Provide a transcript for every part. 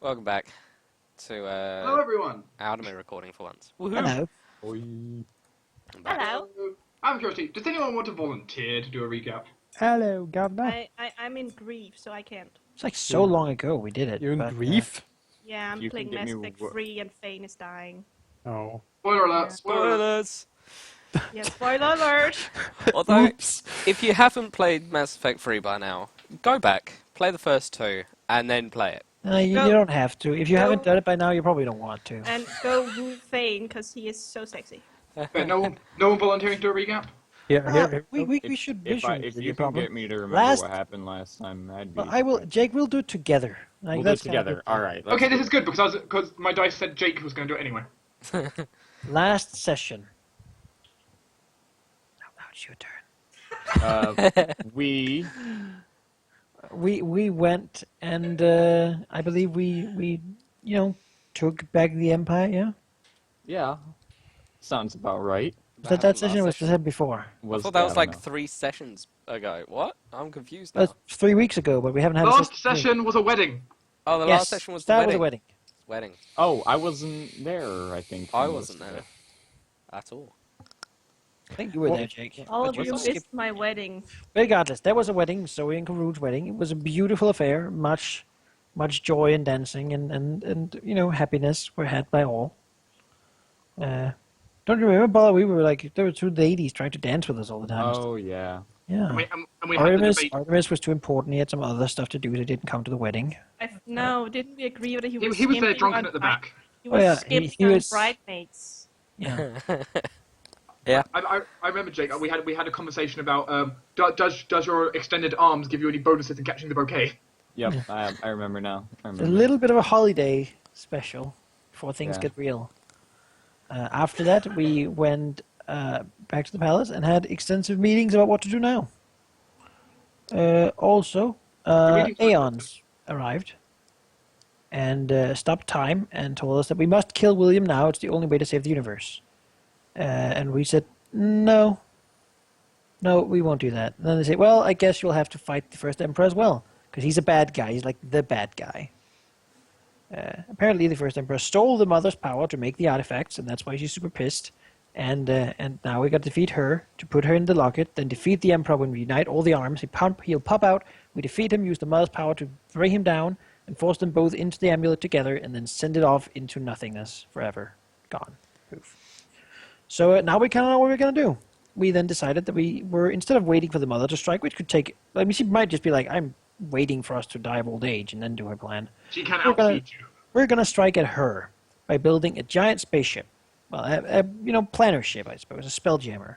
Welcome back to Hello, everyone. Halldamir recording for once. Woohoo! Hello. Oi. I'm back. Hello. I'm curious, does anyone want to volunteer to do a recap? Hello, Governor. I'm in grief, so I can't. It's like so long ago we did it. You're in but, grief? Yeah, I'm You can playing get Mass me Effect wo- 3 and Fane is dying. Oh. Spoiler alert, spoiler alert. Spoilers! Yeah, spoiler alert! Although, Oops. if you haven't played Mass Effect 3 by now, go back, play the first two, and then play it. you Go. don't have to. If you Go. haven't done it by now, you probably don't want to. And go woo Fane, because he is so sexy. Okay, no one volunteering to do a recap? We should If visually. you can get me to remember Last- what happened last time, I'd be. Well, I will. Jake, we'll do it together. Like, We'll do it that's kinda together. good. All right. Okay, this is good because my dice said Jake was going to do it anyway. Last session. Now it's your turn. We We went and I believe we took back the Empire. Yeah. yeah, sounds about right. That happened session last was session? said before. I thought that was like I don't 3 sessions ago. What? I'm confused now. That's 3 weeks ago, but we haven't had Last a session. session was a wedding. Oh, the Yes, last session was the that wedding. was a wedding. Wedding. know. Oh, I wasn't there. I think I for wasn't most of there. it. At all. I think you were there, Jake. All But of you you skipped. missed my wedding. Regardless, there was a wedding, Zoe and Karun's wedding. It was a beautiful affair. Much joy and dancing and happiness were had by all. Don't you remember, Paula? We were like, there were 2 ladies trying to dance with us all the time. Oh yeah. Yeah. And we had the Artemis, debate. Artemis was too important. He had some other stuff to do that didn't come to the wedding. No, didn't we agree that he was He was there skimping drunken on at the bride- back. He was Oh, yeah, skimping he on was- bridesmaids. Yeah. Yeah. I remember, Jake. We had a conversation about does your extended arms give you any bonuses in catching the bouquet? Yep. I remember now. I A remember. little bit of a holiday special before things Yeah. get real. After that, we went back to the palace and had extensive meetings about what to do now. Also, meetings were- Aeons arrived and stopped time and told us that we must kill William now. It's the only way to save the universe. And we said, no, we won't do that. And then they say, well, I guess you'll have to fight the first emperor as well, because he's a bad guy. He's like the bad guy. Apparently, the first emperor stole the mother's power to make the artifacts, and that's why she's super pissed. And now we got to defeat her to put her in the locket, then defeat the emperor when we unite all the arms. He'll pop out. We defeat him, use the mother's power to bring him down, and force them both into the amulet together, and then send it off into nothingness forever, gone. Poof. So now we kind of know what we're gonna do. We then decided that we were, instead of waiting for the mother to strike, which could take. I mean, she might just be like, I'm waiting for us to die of old age and then do her plan. She can We're gonna- outshoot you. We're going to strike at her by building a giant spaceship. Well, a planner ship, I suppose, a spelljammer.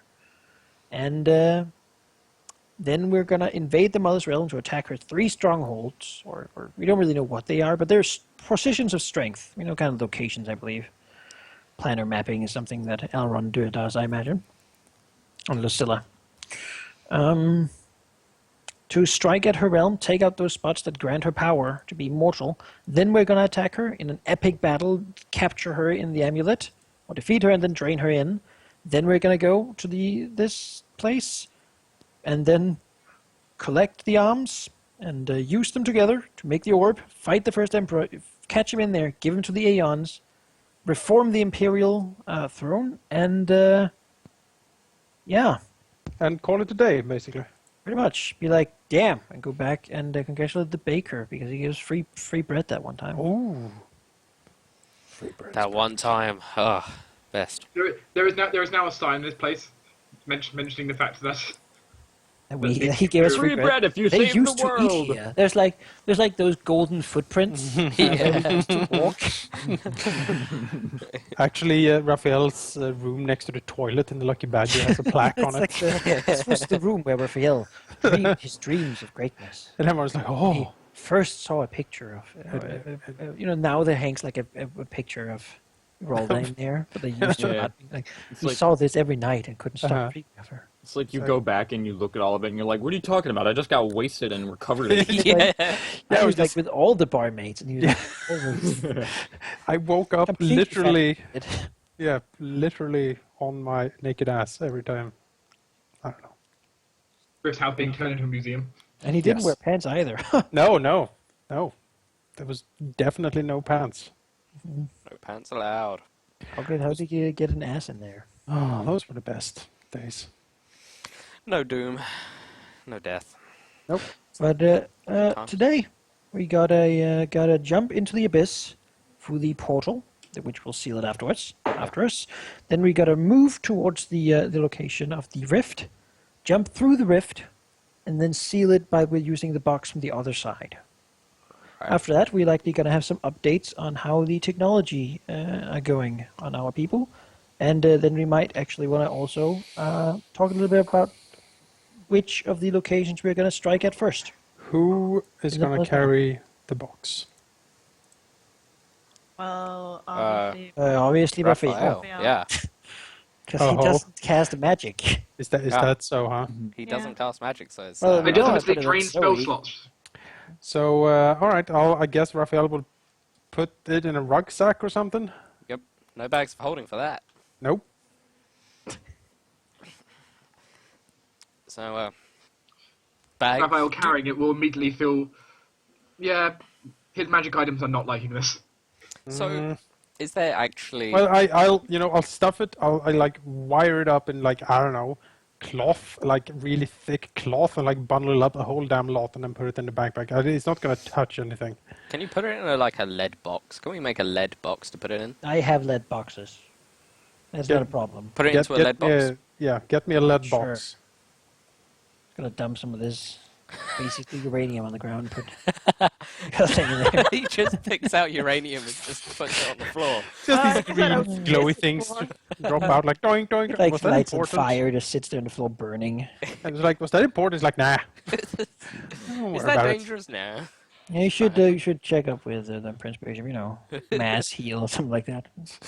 And then we're going to invade the Mother's Realm to attack her 3 strongholds, or we don't really know what they are, but they're positions of strength. We know kind of locations, I believe. Planner mapping is something that Elrond does, I imagine. And Lucilla. To strike at her realm, take out those spots that grant her power to be mortal. Then we're going to attack her in an epic battle, capture her in the amulet, or defeat her and then drain her in. Then we're going to go to this place, and then collect the arms and use them together to make the orb, fight the first emperor, catch him in there, give him to the Aeons, reform the imperial throne, and yeah. And call it a day, basically. Pretty much. Be like, damn, and go back and congratulate the baker because he gives free bread that one time. Ooh. That one time. Best. There is now a sign in this place mentioning the fact that And he gave us free Free bread if you They save used the to world. eat here. There's like those golden footprints where they used to walk. Actually, Raphael's room next to the toilet in the Lucky Badger has a plaque on it. This was the room where Raphael dreamed his dreams of greatness. And everyone's like, He oh. first saw a picture of, now there hangs like a picture of Rolda in there, but they used to Yeah. not. Like, It's he like- saw this every night and couldn't stop Uh-huh. dreaming of her. It's like you So- go back and you look at all of it and you're like, what are you talking about? I just got wasted and recovered it. Yeah. I it was was like just- with all the barmaids, and he was like, almost I woke up completely literally, fascinated. literally on my naked ass every time. I don't know. Chris House being turned into a museum. And he didn't Yes. wear pants either. No. there was definitely no pants. No pants allowed. How did you get an ass in there? Oh, those were the best days. No doom. No death. Nope. But times. today we gotta jump into the abyss through the portal, which will seal it after us. Then we gotta move towards the location of the rift, jump through the rift, and then seal it by using the box from the other side. Right. After that, we're likely gonna have some updates on how the technology are going on our people, and then we might actually want to also talk a little bit about which of the locations we're gonna strike at first. Who is Is it going to possible? carry the box? Well, Obviously, Raphael, Raphael. Yeah. because he Oh. doesn't cast magic. Is that Yeah. so, huh? He Yeah. doesn't cast magic, so it's. Well, They we just don't obviously put it drain in spell Zoe. slots. So, all right, I guess Raphael will put it in a rucksack or something? Yep. No bags of holding for that. Nope. So, bag. Raphael carrying it will immediately feel, yeah, his magic items are not liking this. So, is there actually? Well, I'll stuff it. I like wire it up in like, I don't know, cloth, like really thick cloth, and like bundle it up a whole damn lot, and then put it in the backpack. It's not gonna touch anything. Can you put it in a lead box? Can we make a lead box to put it in? I have lead boxes. That's Yeah. not a problem. Put it into a lead box. Get me a lead Sure. box. Gonna dump some of this basically uranium on the ground. Put the thing in there. He just picks out uranium and just puts it on the floor. Just these I green said glowy okay things before. drop out like doink doink. It like Was that lights on important? fire, just sits there on the floor burning. And it's like, was that important? It's like, nah. Don't Is worry that about it. dangerous now? Yeah, you should check up with the Prince Bishop. Mass heal or something like that.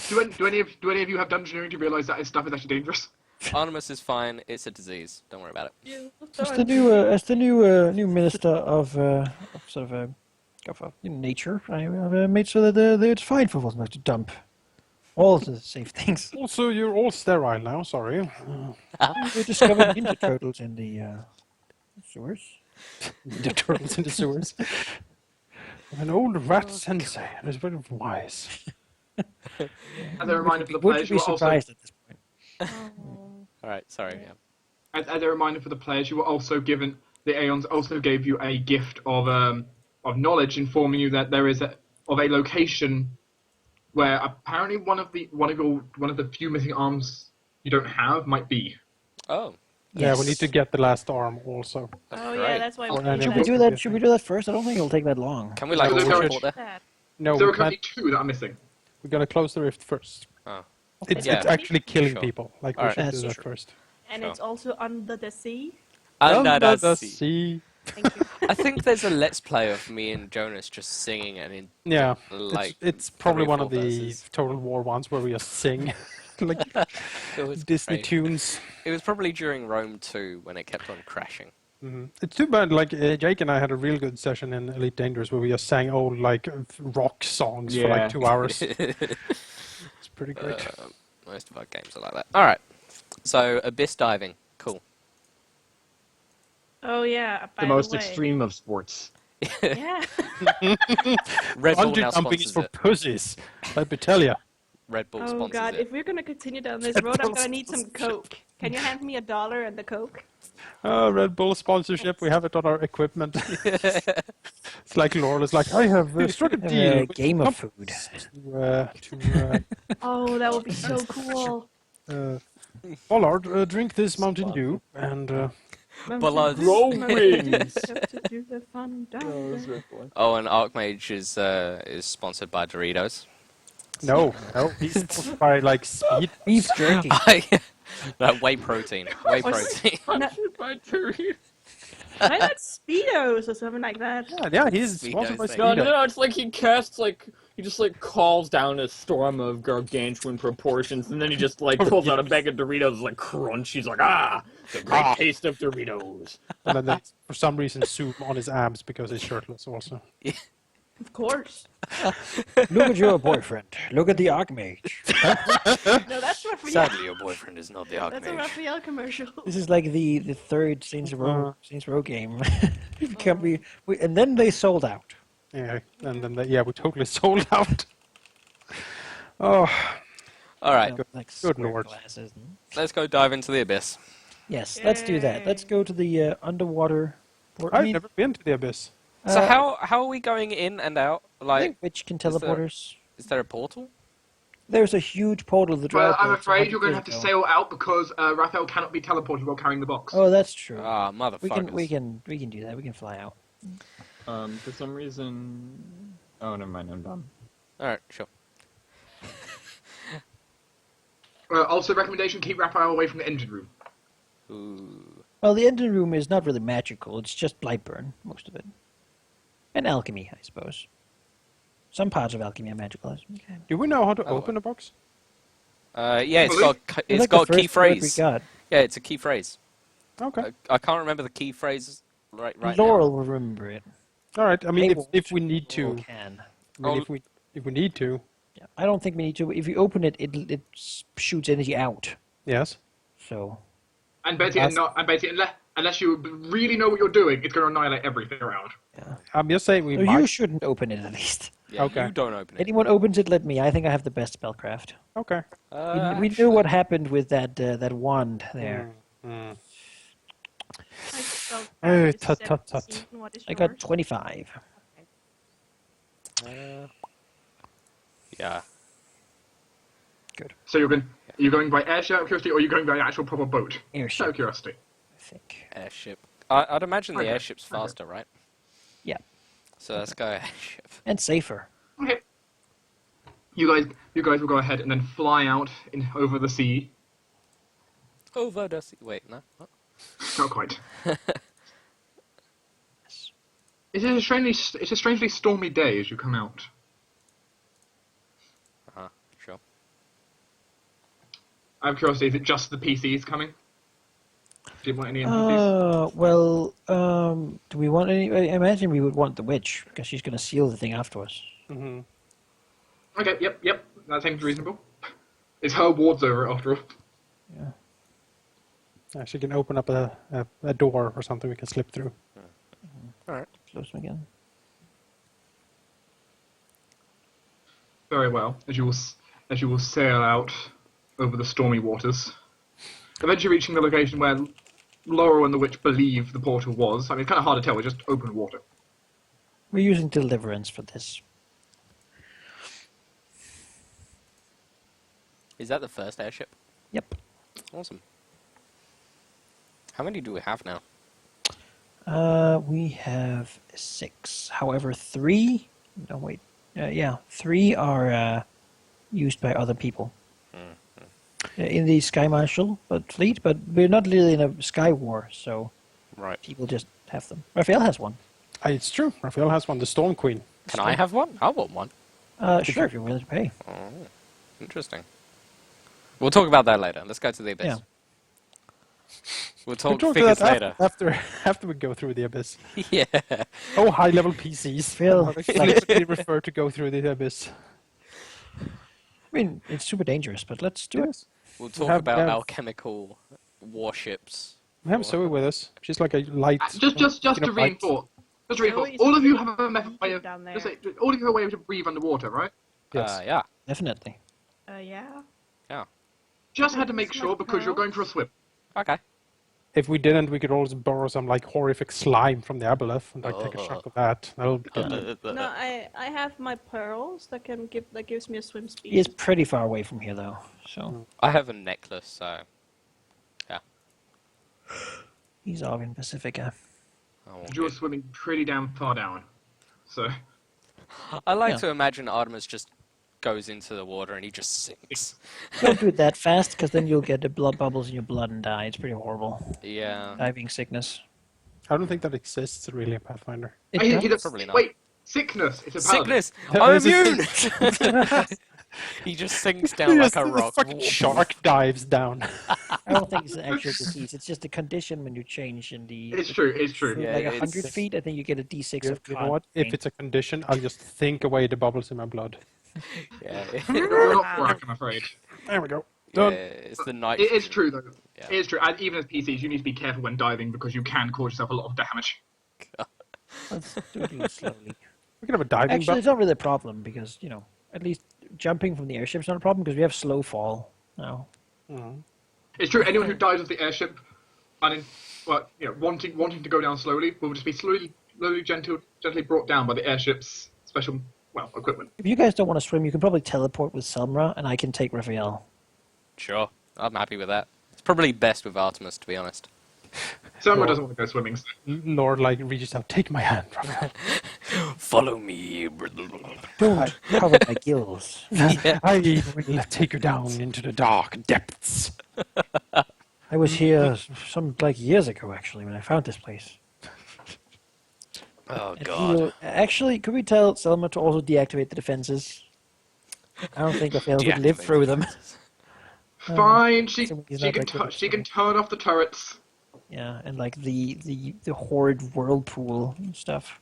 Do any of you have dungeoneering to realise that his stuff is actually dangerous? Artemis is fine. It's a disease. Don't worry about it. As the new minister of nature, I've made sure that it's fine for us to dump all the safe things. Also, you're all sterile now. Sorry. We discovered ninja turtles in the sewers. The turtles in the sewers. An old rat sensei, and is very wise. As a reminder for the Would players, you you be will also surprised at this point? All right. Sorry. Yeah. as a reminder for the players, you were also given the Aeons also gave you a gift of knowledge, informing you that there is a location where apparently one of the few missing arms you don't have might be. Oh. Yeah, we Yes. need to get the last arm also. Oh great. yeah, that's why Or we any did Should of we that. do that? Should we do that first? I don't think it'll take that long. Can we like No, no, no, teleport there? That. No, There we are currently can't. two that are missing. We gotta close the rift first. Oh. It's Yeah. actually killing Sure. people. Like we Alright. should That's do that true. first. And Sure. it's also under the sea. Under the sea. sea. Thank you. I think there's a let's play of me and Jonas just singing and in Yeah, like it's probably 3 or one of 4 the verses. Total War ones where we just sing like It was Disney great. tunes. It was probably during Rome 2 when it kept on crashing. It's too bad. Like Jake and I had a real good session in Elite Dangerous where we just sang old like rock songs for Yeah. like 2 hours. It's pretty great. Most of our games are like that. All right. So abyss diving, cool. Oh yeah. By The most way. extreme of sports. Yeah. Red Bull Bungee now jumping is sponsors for it. pussies. Let me tell you. Red Bull Oh sponsors god, it. if we're gonna continue down this road, I'm gonna need some Coke. Can you hand me $1 and the Coke? Red Bull sponsorship. We have it on our equipment. It's like Laura's like, I have struck a Have deal. a with game of food. to Oh, that would be so cool. Pollard, drink this Mountain Dew and Bullard. Wings. To do the fun down. Oh, and Archmage is sponsored by Doritos. no, he's sponsored by like speed. Beef jerky. No, whey protein. Whey protein. Why not Speedos or something like that? Yeah, he's Speedos sponsored by thing. Speedo. No, it's like he casts he just like calls down a storm of gargantuan proportions, and then he just like pulls out a bag of Doritos, like crunch. He's like, the great taste of Doritos. And then they, for some reason, zoom on his abs because he's shirtless also. Of course. Look at your boyfriend. Look at the Archmage. No, that's Raphael. Sadly, your boyfriend is not the That's a Archmage. Raphael commercial. This is like the third Saints Row game. And then they sold out. Yeah, and then we totally sold out. Oh, All right, Like Good square lord. glasses. let's go dive into the abyss. Yes, let's do that. Let's go to the underwater. I've never been to the abyss. So how are we going in and out? I Like, think Witch can teleport us. is there a portal? There's a huge portal that Well, drive I'm built afraid 100 you're going to years have to ago. sail out because Raphael cannot be teleported while carrying the box. Oh, that's true. Ah, motherfuckers. we can do that. We can fly out. For some reason... Oh, never mind, I'm done. All right, sure. Also, recommendation: keep Raphael away from the engine room. Ooh. Well, the engine room is not really magical. It's just light burn, most of it, and alchemy, I suppose. Some parts of alchemy are magical. Okay. Do we know how to Oh, open a box? Yeah, it's Really? it's like got the key first word phrase. We got. Yeah, it's a key phrase. Okay. I can't remember the key phrase right Laurel will remember it. All right. I mean, Able if we need Laurel to, can. I mean, if we need to, Yeah. I don't think we need to. If you open it, it shoots energy out. yes. So. And basically, unless you really know what you're doing, it's going to annihilate everything around. Yeah. I'm just saying we So might. you shouldn't open it at least. now. Yeah, Okay. you don't open it. Anyone opens it, let me. I think I have the best spellcraft. Okay. We knew what happened with that wand there. Mm. I spelled Oh, that is tut, tut, tut. 17. What is I got yours? 25. Yeah. Good. So you're going by airship out of curiosity, or are you going by an actual proper boat? Airship. Out of curiosity. I think. Airship. I'd imagine the Okay, airship's okay. faster, right? Yeah. So let's go airship. And safer. Okay. You guys will go ahead and then fly out over the sea. Over the sea. Wait, no. What? Not quite. It's a strangely stormy day as you come out. Sure. Out of curiosity, is it just the PCs coming? Do you want any NPCs? Well, do we want any? I imagine we would want the witch because she's going to seal the thing after us. Mm-hmm. Okay, yep. That seems reasonable. It's her wards over it after all. Yeah, she can open up a door or something we can slip through. All right. Close them again. Very well. As you will sail out over the stormy waters, eventually reaching the location where Laurel and the witch believe the portal was. I mean, it's kind of hard to tell. It's just open water. We're using deliverance for this. Is that the first airship? Yep. Awesome. How many do we have now? We have 6. However, 3. No, wait. 3 are used by other people in the Sky Marshal fleet, but we're not really in a Sky War, so Right. people just have them. Raphael has one. It's true. Raphael has one. The Storm Queen. Can I have one? I want one. Sure, if you're willing to pay. Interesting. We'll talk about that later. Let's go to the abyss. Yeah. We'll We'll talk talk figures to that later. after we go through the abyss. Yeah. Oh, high-level PCs. Phil, How explicitly refer to go through the abyss. I mean, it's super dangerous, but let's do it. Yes. We'll talk have- about have- alchemical warships. We have Zoe with us. She's like a light. Just to light. reinforce. Zoe's All of you have a method way of down there. all of you have a way to breathe underwater, right? Yes. Yeah. Definitely. Yeah. Yeah. Just had to make sure because you're going for a swim. Okay. If we didn't, we could always borrow some like horrific slime from the aboleth and like take a chunk of that. That'll be good. No, I have my pearls that gives me a swim speed. He is pretty far away from here, though. So I have a necklace, so yeah. he's off in Pacifica. I won't You're get- swimming pretty damn far down. So I like Yeah. to imagine Artemis just goes into the water and he just sinks. Don't do it that fast, because then you'll get the blood bubbles in your blood and die. It's pretty horrible. Yeah. Diving sickness. I don't think that exists really in Pathfinder. It He does. does- Probably not. Wait, sickness. It's a paladin. Sickness! I'm Is it- immune! He just sinks down like a The rock. fucking shark dives down. I don't think it's an actual disease. It's just a condition when you change in the It's true. It's true. Yeah, like it's- 100 feet. I think you get a D6 You of know what? If it's a condition, I'll just think away the bubbles in my blood. Yeah. You're not correct, I'm afraid. There we go. Yeah, Done. it's the night. It is true though. Yeah. It is true. And even as PCs, you need to be careful when diving because you can cause yourself a lot of damage. Let's do it a little slowly. We can have a diving Actually, bell. it's not really a problem because, at least jumping from the airship's not a problem because we have slow fall now. It's true. Anyone who dies with the airship, wanting to go down slowly, will just be slowly, gently brought down by the airship's special, equipment. If you guys don't want to swim, you can probably teleport with Selmra, and I can take Raphael. Sure, I'm happy with that. It's probably best with Artemis, to be honest. Someone doesn't want to go swimming. So. Lord, reaches out, take my hand, Raphael. Follow me. Don't cover my gills. I will take you down into the dark depths. I was here some years ago, actually, when I found this place. Oh, And God. actually, could we tell Selma to also deactivate the defenses? I don't think Raphael would live Deactivate through them. Fine, she he's not that good. can turn off the turrets. Yeah, and the horrid whirlpool and stuff.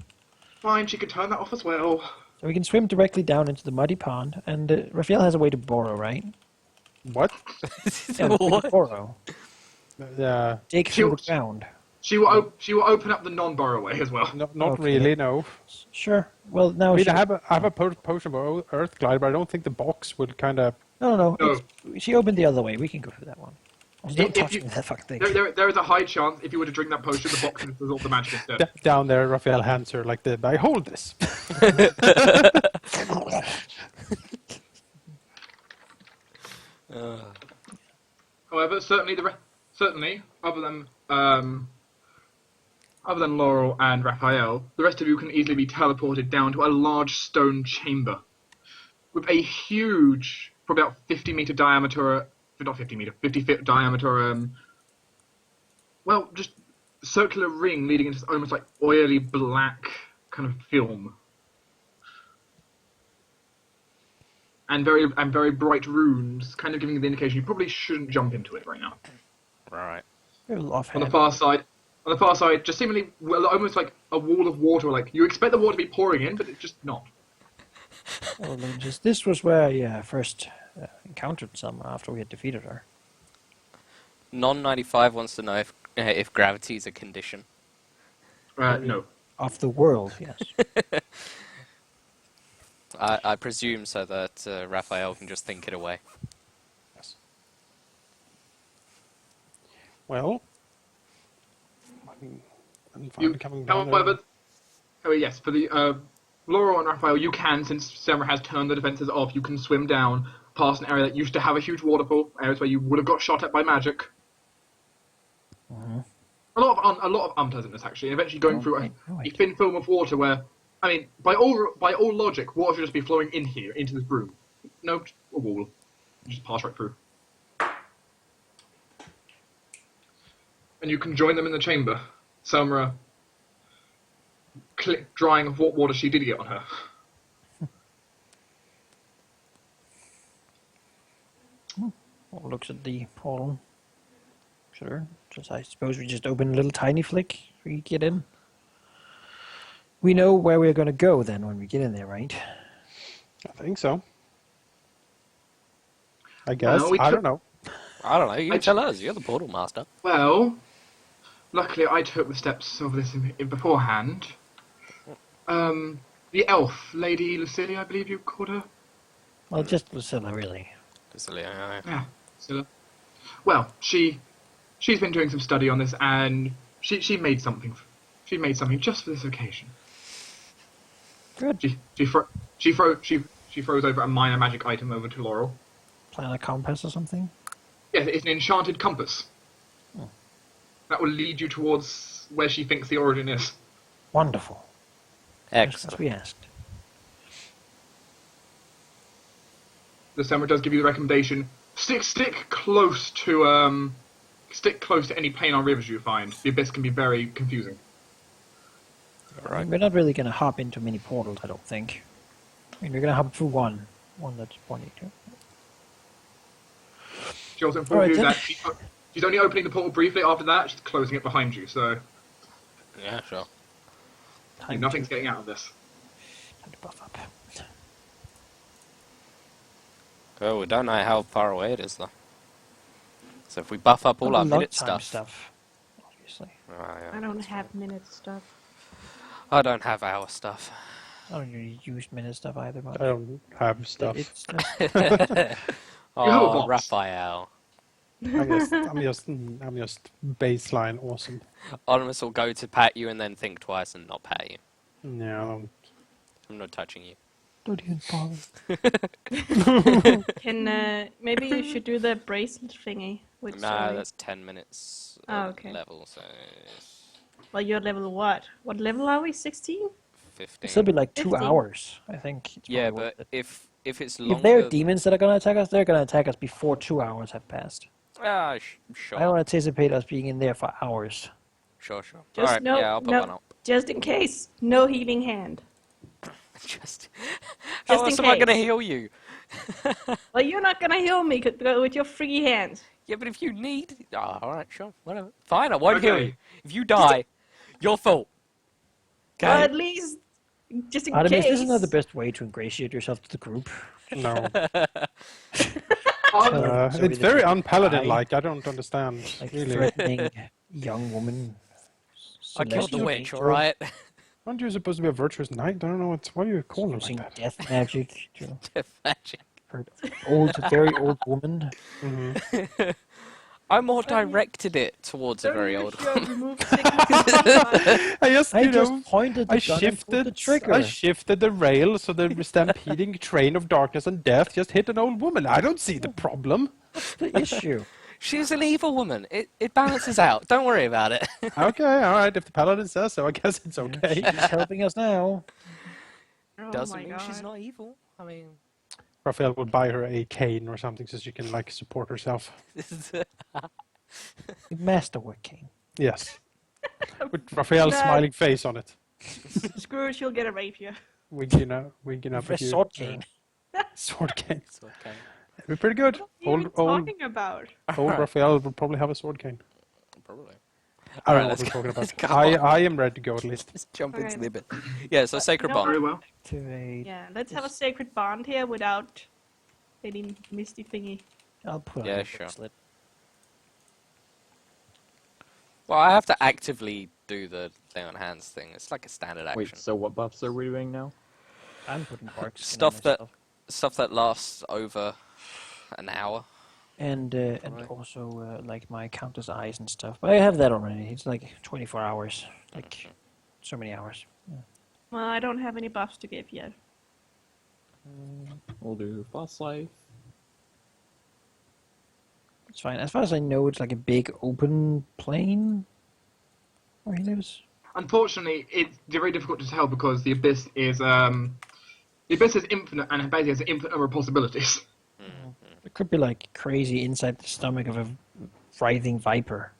Fine, she can turn that off as well. So we can swim directly down into the muddy pond, and Raphael has a way to borrow, right? What? Yeah, we can What? borrow. Dig through the ground. She will open up the non-borrow way as well. Not Okay. really, no. Sure. Well, now I mean, she... I have a potion of Earth Glide, but I don't think the box would kind of... No. No. She opened the other way. We can go through that one. Just don't If touch you- me with that fucking thing. There is a high chance if you were to drink that potion, the box would dissolve the magic instead. Down there, Raphael hands her like the bag. Hold this. However, certainly other than Laurel and Raphael, the rest of you can easily be teleported down to a large stone chamber with a huge, probably about 50-meter diameter, not 50-meter, 50-foot diameter, just circular ring leading into almost like oily black kind of film. And very bright runes, kind of giving you the indication you probably shouldn't jump into it right now. Right. A little On offhand. the far side, just seemingly almost like a wall of water. Like you expect the water to be pouring in, but it's just not. Well, then this was where I first encountered Selma after we had defeated her. Non-95 wants to know if gravity is a condition. No. Of the world, yes. I presume so that Raphael can just think it away. Yes. Well, I'm fine coming down However, yes, for the Laurel and Raphael, you can, since Semra has turned the defenses off, you can swim down past an area that used to have a huge waterfall, areas where you would have got shot at by magic. Mm-hmm. A lot of unpleasantness actually, and eventually going through a right. thin film of water where, I mean, by all logic, water should just be flowing in here into this room. No, just a wall. You just pass right through. And you can join them in the chamber. Selma drying of what water she did get on her. Well, looks at the portal. Sure. I suppose we just open a little tiny flick. We get in. We know where we're going to go then when we get in there, right? I think so. I guess. Well, I don't know. I don't know, you can tell us, you're the portal master. Well, luckily I took the steps of this in beforehand. The elf, Lady Lucilia, I believe you called her? Well, just Lucilla, really. Yeah, Lucilla. Well, she's been doing some study on this, and she made something. She made something just for this occasion. Good. She throws over a minor magic item over to Laurel. Plan a compass or something? Yeah, it's an enchanted compass. Oh. That will lead you towards where she thinks the origin is. Wonderful. Just as Excellent. we asked. The Semra does give you the recommendation: stick close to any planar rivers you find. The abyss can be very confusing. Alright. We're not really going to hop into many portals, I don't think. I mean, we're going to hop through one that's pointing to. She also informed Alright, you then. that she's only opening the portal briefly. After that, she's closing it behind you. So Yeah, sure. nothing's getting out of this. Time to buff up. Oh, we don't know how far away it is, though. So if we buff up all our minute stuff... Obviously. Oh, yeah. I don't have minute stuff. I don't have our stuff. I don't really use minute stuff either much. I don't have stuff. It's just, Oh, box. Raphael. I'm just baseline awesome. Onimus will go to pat you and then think twice and not pat you. Yeah, I don't. I'm not touching you. don't even bother. Can maybe you should do the bracelet thingy with No, Zoe. that's 10 minutes Oh, okay. level, so Well, you're level what? What level are we? 16? 15. It'll be like 2 15. hours, I think. It's Yeah, probably worth but it. if it's longer... If they're demons that are gonna attack us, they're gonna attack us before 2 hours have passed. Sure. I don't anticipate us being in there for hours. Sure. Just Alright, no, yeah, I'll put no, one up. just in case, no healing hand. Just how Just in else am I going to case. heal you? Well, you're not gonna heal me with your free hands. Yeah, but if you need... Oh, alright, sure, whatever. Fine, I won't heal Okay. you. If you die, your fault. Well, Okay? at least, just in Artemis, case. this is not the best way to ingratiate yourself to the group. No. Sorry, It's that very you unpaladin-like. I don't understand. Like Really. threatening young woman. I killed the celestial witch, angel, alright? Aren't you supposed to be a virtuous knight? I don't know what do you call it Using like that? death magic to Magic. hurt very old woman. Mm-hmm. I more directed it towards a very old woman. Remove sickness. I just, I you just know, pointed the I gun and pulled the shifted, trigger. I shifted the rail so the stampeding train of darkness and death just hit an old woman. I don't see the problem. What's the issue? She's an evil woman. It balances out. Don't worry about it. Okay, all right. If the paladin says so, I guess it's okay. She's helping us now. Oh Doesn't my mean God. she's not evil. I mean... Raphael would buy her a cane or something so she can like support herself. Masterwork cane. Yes, with Raphael's No. smiling face on it. Screw it, she'll get a rapier. Winking up Fresh with you. sword cane. Sword cane. It's okay. It'd be pretty good. What are you Old talking about? Raphael would probably have a sword cane. Probably. I don't Alright, know let's what we're go. talking Let's about. go. I am ready to go at least. Let's jump into Okay. the bit. Yeah, so Sacred You know Bond. Very well. Activate. Yeah, let's have a sacred bond here without any misty thingy. I'll put Yeah, on a sure. bracelet. Well, I have to actively do the lay on hands thing. It's like a standard action. Wait, so what buffs are we doing now? I'm putting bark skin Stuff on that- myself. Stuff that lasts over an hour. And Right. also like my counter's eyes and stuff. But I have that already. It's like 24 hours. Like so many hours. Well, I don't have any buffs to give yet. We'll do boss life. It's fine. As far as I know, it's like a big open plain where he lives. Unfortunately, it's very difficult to tell because the abyss is infinite and basically has an infinite number of possibilities. It could be like crazy inside the stomach of a writhing viper.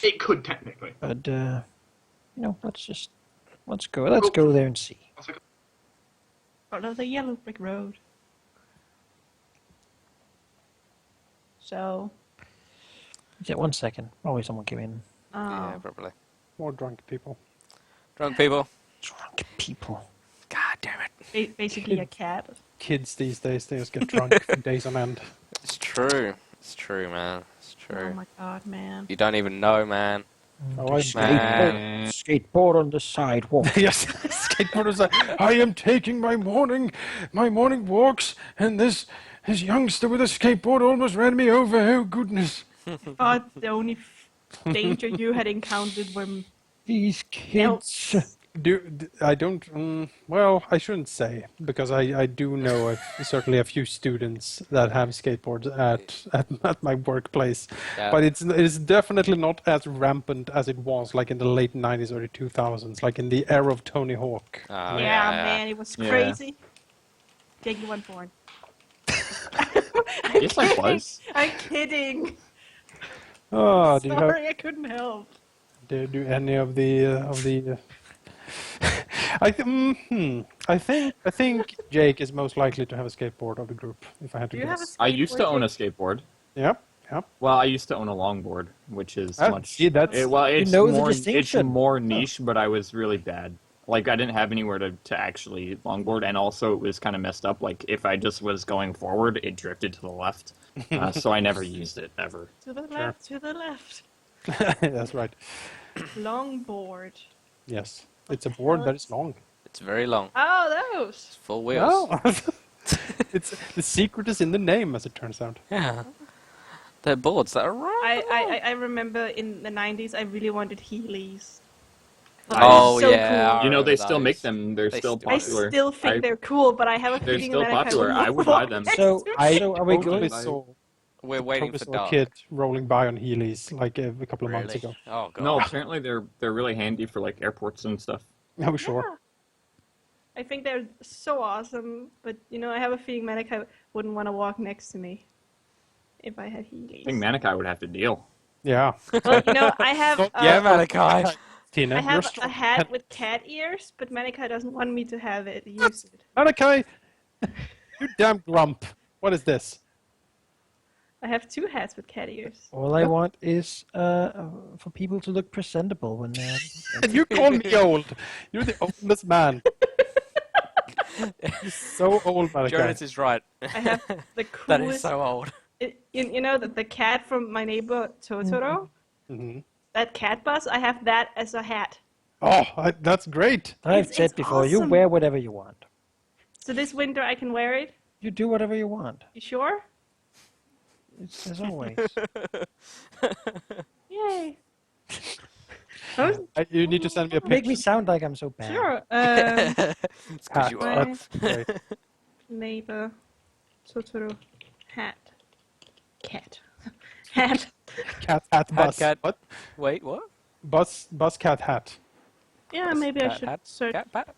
It could technically. But let's go. Let's go there and see. Follow the yellow brick road. So, Yeah, 1 second. Probably someone came in. Yeah, probably. More drunk people. Drunk people. Drunk people. God damn it. basically a cat. Kids these days, they just get drunk for days on end. It's true. It's true, man. It's true. Oh my god, man. You don't even know, man. Oh, I Skateboard on the sidewalk. Yes, skateboarders. I am taking my morning walks, and this youngster with a skateboard almost ran me over. Oh goodness! God, the only danger you had encountered were These kids. I don't. Well, I shouldn't say because I do know certainly a few students that have skateboards at my workplace, Yeah. but it's definitely not as rampant as it was like in the late '90s, early 2000s, like in the era of Tony Hawk. Oh, yeah, man, it was Yeah. crazy. Jake, you weren't born. Yes, I was. I'm kidding. Oh, do you have? Sorry, I couldn't help. Do any of the? I think Jake is most likely to have a skateboard of the group. If I had to Do you have a guess. I used to skateboard, own a Jake? skateboard. Yep. Well, I used to own a longboard, which is much. See, that's It's know the more distinction. more niche, but I was really bad. Like I didn't have anywhere to actually longboard, and also it was kind of messed up. Like if I just was going forward, it drifted to the left, so I never used it ever. To the left, to the left. that's right. Longboard. Yes, it's a board that is long. It's very long. Oh, those. It's full wheels. Oh. It's the secret is in the name, as it turns out. Yeah. They're boards that are right. I remember in the 90s, I really wanted Heelys. Oh, so yeah. cool. You know, they remember still make those. them. They're They still still I do. popular. still think they're cool, but I have a They're feeling still that popular. I I would walk buy them. next So to it. are we totally going? saw, We're waiting totally for saw a dark. kid rolling by on Heelys like a couple of months Really? ago. Oh, God. No, apparently they're really handy for like airports and stuff. Oh, sure. Yeah. I think they're so awesome, but I have a feeling Manikai wouldn't want to walk next to me if I had Heelys. I think Manikai would have to deal. Yeah. Well, I have Yeah, Malachi. Tina, I you're have a strong. hat with cat ears, but Manikai doesn't want me to have it. Use it. Malachi! You damn grump. What is this? I have 2 hats with cat ears. All I want is for people to look presentable when they're. And you call me old. You're the oldest man. You're so old, Malachi. Jonas is right. I have the coolest. That is so old. The cat from my neighbor Totoro. Mm-hmm. That cat bus. I have that as a hat. Oh, that's great. I've It's said before, you awesome. wear whatever you want. So this winter I can wear it. You do whatever you want. You sure? It's as always. Yay. You need to send me a Make picture. me sound like I'm so bad. Sure. It's 'cause you are. That's great. Neighbor Totoro hat. Cat. Hat. Cat hat bus. cat. What? Wait, what? Bus cat hat. Yeah, maybe I Cat should hat? search. Cat pat?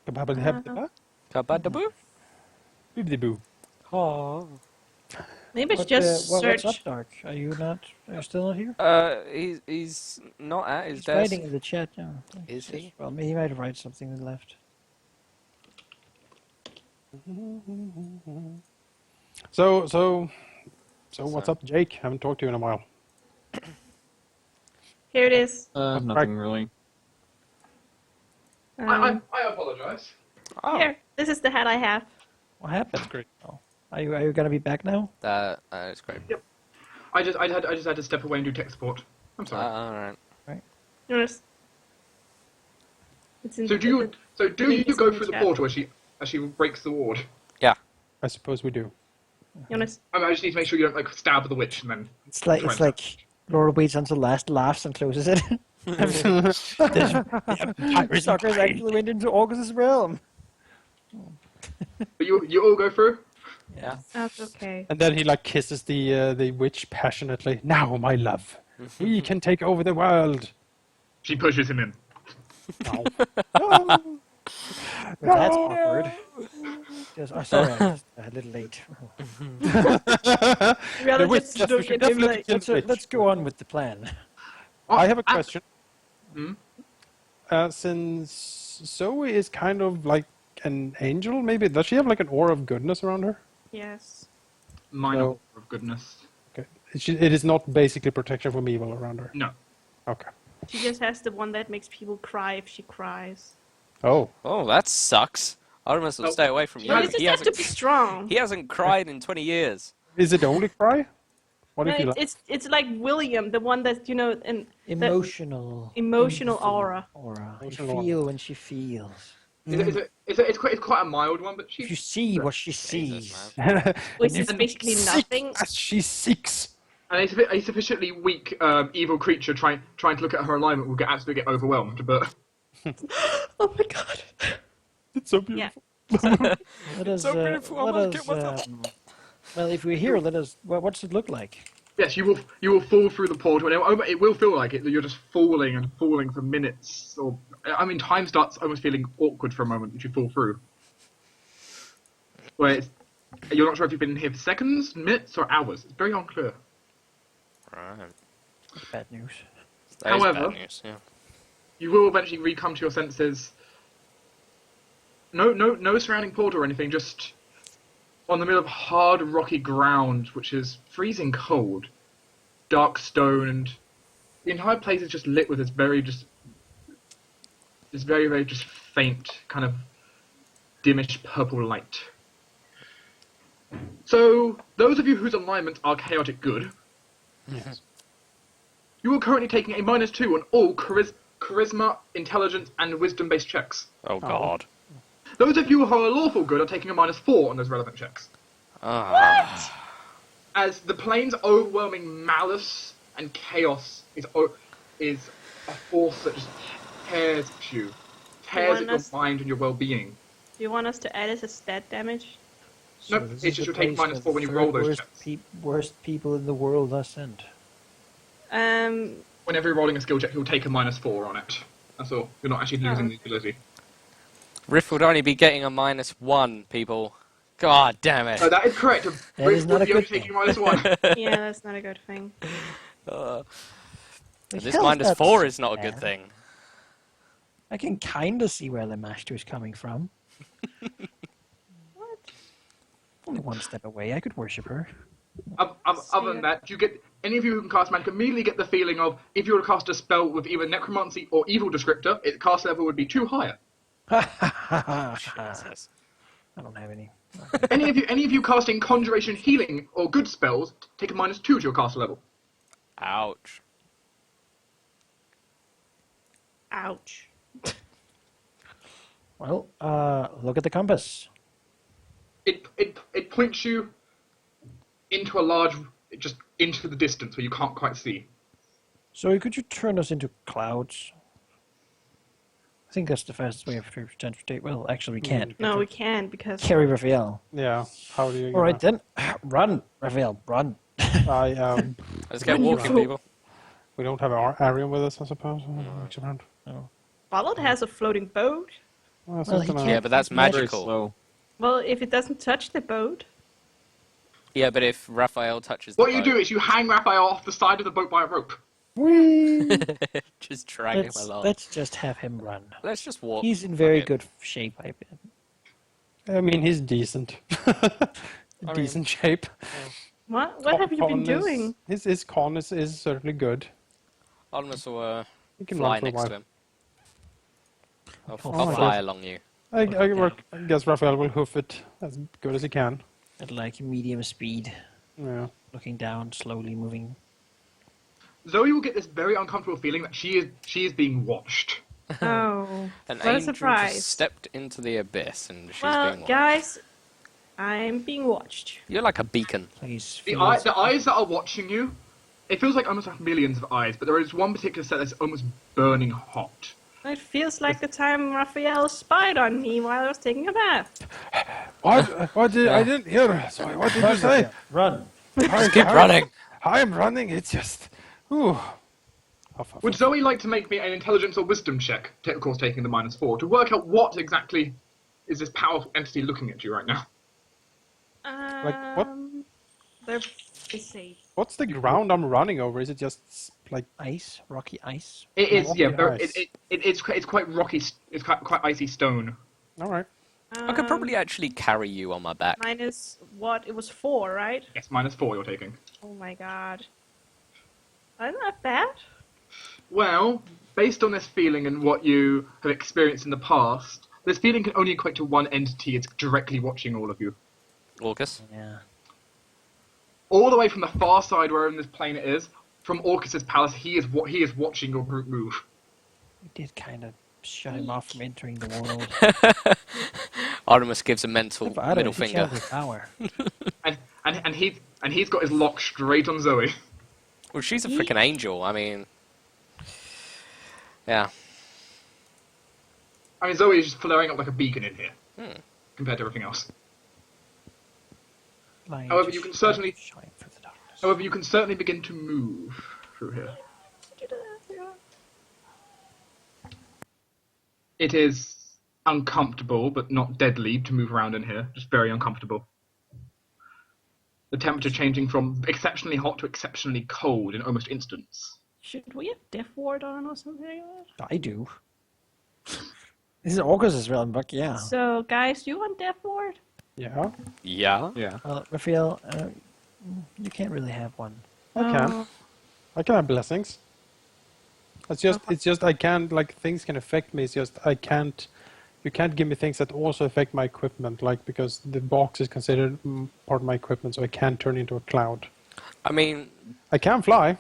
Kababadabadaba? Kabadaboo? Bibbidi-boo. Oh. Maybe it's What, just what's search. up, Dark? Are you still not here? He's not at his He's desk. writing in the chat. Yeah. Is he? Well, he might write something and left. So what's up, Jake? Haven't talked to you in a while. Here it is. Nothing really. Um, I apologize. Oh. Here, this is the hat I have. What happened? That's great. Oh. Are you gonna be back now? That's great. I just had to step away and do tech support. I'm sorry. Alright. Notice. It's in so do you it's go in the through the chat. portal as she breaks the ward? I suppose we do. Jonas. I just need to make sure you don't like stab the witch and then. It's like Laura waits until last, laughs, and closes it. The suckers actually went into August's realm. But you all go through. Yeah. That's okay. And then he like kisses the witch passionately. Now, my love, we can take over the world. She pushes him in. No. Well, that's awkward. Sorry, I'm just a little late. Rather witch, just yes, we look should at him definitely like, kill the witch. Let's go on with the plan. I have a question. Hmm? Since Zoe is kind of like an angel, maybe does she have like an aura of goodness around her? yes. Minor No. of goodness. Okay, it is not basically protection from evil around her. No. Okay. She just has the one that makes people cry if she cries. Oh, Oh, that sucks. I must Oh. stay away from you. You just have to be strong. He hasn't cried in 20 years. is it only cry? What No, if you like? it's like William, the one that in Emotional. emotional aura. Aura. You Emotional feel when she feels. It's quite a mild one, but If you she. see what she Jesus, sees. man. Which is basically nothing. As she seeks. And a sufficiently weak evil creature trying to look at her alignment will absolutely get overwhelmed. But Oh my god. It's so Yeah. beautiful. Let us. So beautiful, I Let wanna us. kill myself. Well, if we're here, let us. What's it look like? yes, you will fall through the portal, and it will feel like it. You're just falling and falling for minutes. Or I mean, time starts almost feeling awkward for a moment as you fall through. Where you're not sure if you've been here for seconds, minutes, or hours. It's very unclear. Right. Bad news. That is However- bad news, yeah. You will eventually re-come to your senses. No surrounding portal or anything. Just on the middle of hard, rocky ground, which is freezing cold, dark stone, and the entire place is just lit with this very just faint kind of dimmish purple light. So, those of you whose alignments are chaotic good, you are currently taking a -2 on all charisma, intelligence, and wisdom-based checks. Oh god. Those of you who are lawful good are taking a -4 on those relevant checks. Ah. As the plane's overwhelming malice and chaos is a force that just tears at you, tears at your mind and your well-being. Do you want us to add as a stat damage? Nope, it's just you'll take -4 when you roll those checks. Worst people in the world are sent. Whenever you're rolling a skill check, you'll take a -4 on it. That's all. You're not actually losing the ability. Riff would only be getting a -1, people. God damn it. No, that is correct. That is not a good taking thing. -1. Yeah, that's not a good thing. This -4 is not a good thing. I can kind of see where the master is coming from. What? Only one step away, I could worship her. Other than that, you get any of you who can cast magic immediately get the feeling of if you were to cast a spell with either necromancy or evil descriptor, its cast level would be too higher. Jesus. I don't have any. Any of you casting conjuration, healing, or good spells take a -2 to your cast level. Ouch. Ouch. Well, look at the compass. It points you into a large, just into the distance where you can't quite see. So could you turn us into clouds? I think that's the fastest way of transportation. Well, actually, we can't. No, we can't because... Carry Raphael. Yeah, how do you... All right, then. Run, Raphael, run. Let's get walking, people. We don't have our Arian with us, I suppose. Ballard has a floating boat. Well, he Yeah, but that's magical. Slow. Well, if it doesn't touch the boat... Yeah, but if Raphael touches the What you boat, do is you hang Raphael off the side of the boat by a rope. Whee! just drag him along. Let's just have him run. Let's just walk. He's in very good shape, I bet. I mean, he's decent. Decent shape. What have you been doing? His con is certainly good. Artemis will He can fly run for a next to while. him. I'll Oh, fly along you. I guess Raphael will hoof it as good as he can. At like medium speed, Yeah. looking down, slowly moving. Zoe will get this very uncomfortable feeling that she is being watched. Oh, An what a angel surprise. just stepped into the abyss and she's Well, being watched. guys, I'm being watched. You're like a beacon. Please. The eyes that are watching you, it feels like almost like millions of eyes, but there is one particular set that's almost burning hot. It feels like the time Raphael spied on me while I was taking a bath. What did I didn't hear? Sorry, what did you say? Run. Just keep running. I'm running. It's just. Ooh. Would Zoe like to make me an intelligence or wisdom check, of course taking the -4, to work out what exactly is this powerful entity looking at you right now? what? There is a... What's the ground I'm running over? Is it just like Ice, rocky ice. It is, Rocky yeah, very, ice. it's quite rocky, it's quite icy stone. all right? I could probably actually carry you on my back. Minus what? It was 4, right? Yes, -4 you're taking. Oh my god. Isn't that bad? Well, based on this feeling and what you have experienced in the past, this feeling can only equate to one entity. It's directly watching all of you. Orcus? Yeah. All the way from the far side where in this plane it is, from Orcus's palace, he is watching your group move. We did kind of shut him off from entering the world. Artemis gives a mental But I don't middle think he finger. has the power. And he's got his lock straight on Zoe. Well, she's a freaking angel. I mean, yeah. I mean, Zoe is just flaring up like a beacon in here, compared to everything else. However, you can certainly- shine through the darkness. However, you can certainly begin to move through here. It is uncomfortable, but not deadly, to move around in here. Just very uncomfortable. The temperature changing from exceptionally hot to exceptionally cold in almost instants. Should we have Death Ward on or something like that? I do. This is August's realm, but yeah. So, guys, you want Death Ward? Yeah, Yeah? Yeah. Well, Raphael, you can't really have one. I can. I can have blessings. It's just I can't, like, things can affect me. It's just I can't. You can't give me things that also affect my equipment, like, because the box is considered part of my equipment, so I can't turn into a cloud. I mean, I can fly.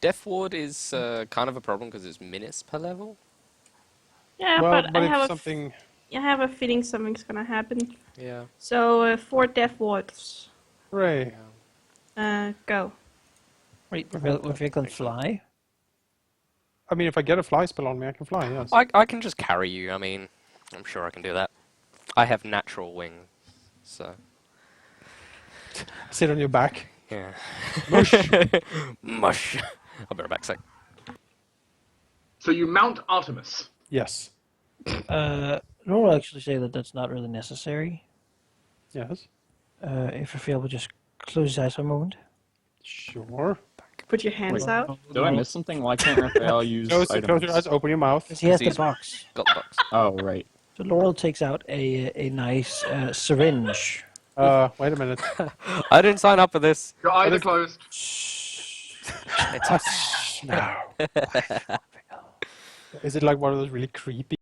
Death Ward is kind of a problem because it's minutes per level. Yeah, Well, but but I if have something... I have a feeling something's gonna happen. Yeah. So 4 death wards. Hooray. Go. Wait, if you can fly? I mean, if I get a fly spell on me, I can fly, yes. I can just carry you. I mean, I'm sure I can do that. I have natural wings, so Sit on your back. yeah. Mush. Mush. I'll be right back. Sec. So you mount Artemis. Yes. Nor will actually say that that's not really necessary. Yes. If Raphael would just close his eyes for a moment. Sure. Put your hands Wait. out. Did I miss something? Why can't Raphael use Close items? your eyes, open your mouth. Because he has the He's- box. Got the box. Oh, right. So Laurel takes out a nice syringe. Wait a minute. I didn't sign up for this. Your eyes are closed. No. Is it like one of those really creepy